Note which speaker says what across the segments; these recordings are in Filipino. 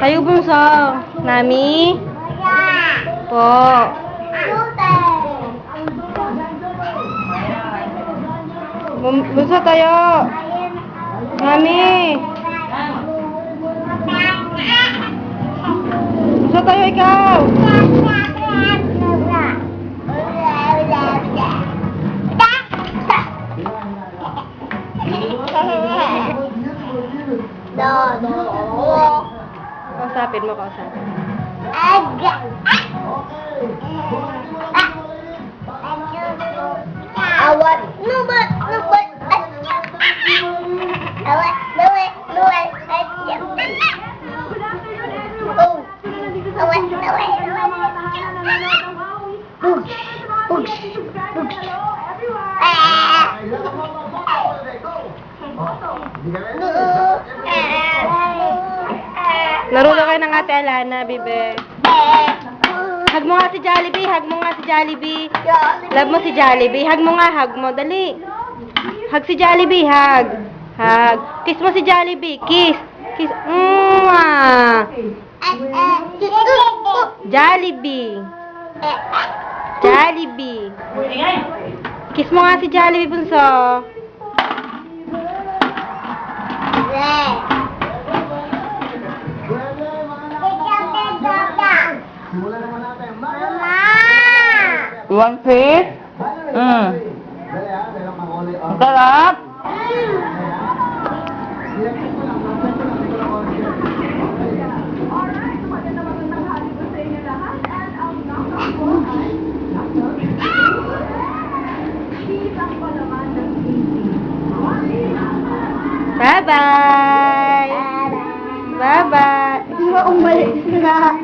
Speaker 1: Tayo bunso. Nami? Po. Bunso tayo. Nami. Bunso tayo ikaw. Kausapin mo, kausapin. Laro na kayo ng Ate Alana, bibe. Hug mo nga si Jollibee, hug mo nga si Jollibee. Love mo si Jollibee, hug mo nga, hug mo, dali. Hug si Jollibee, hug. Hug. Kiss mo si Jollibee, kiss. Kiss. Mwah. Jollibee. Jollibee. Kiss mo nga si Jollibee, bunso.
Speaker 2: You want fish? Ang sarap!
Speaker 1: Bye-bye! Bye-bye!
Speaker 3: Umalis na.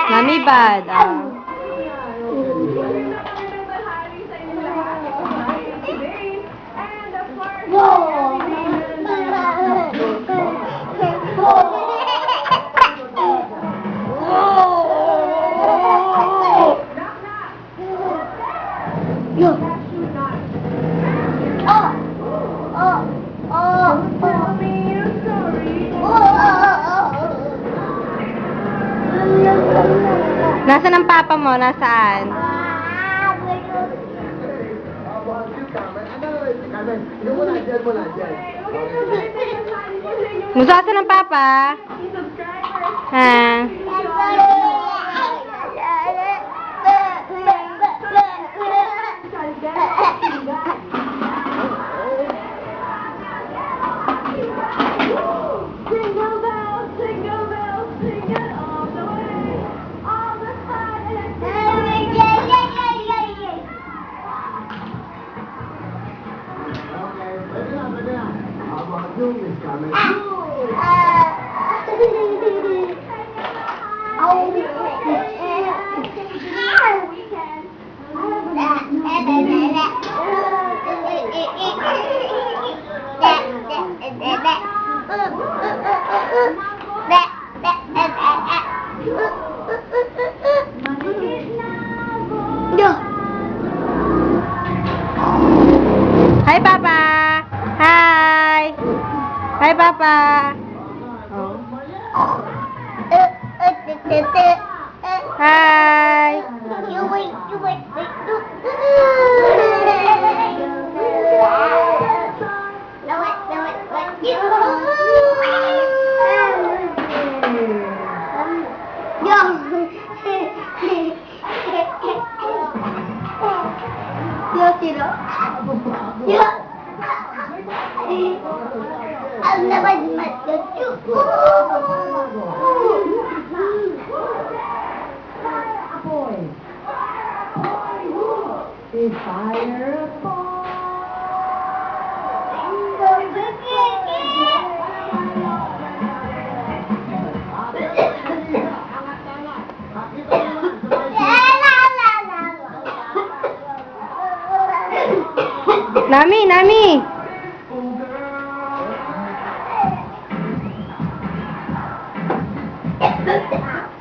Speaker 1: Nami bad. Nasaan ang papa mo? Nasaan? Nasaan ang papa? Ha? Hi, Papa! Hi! Hi, Papa! Hi! Nami, Nami!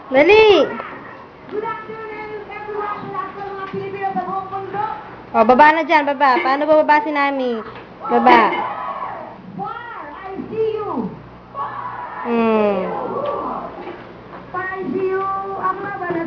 Speaker 1: Dali! O, baba na dyan, baba. Paano bababa si Nami? Baba.
Speaker 3: I see you.
Speaker 1: Hmm.
Speaker 3: I see you. Ang laban na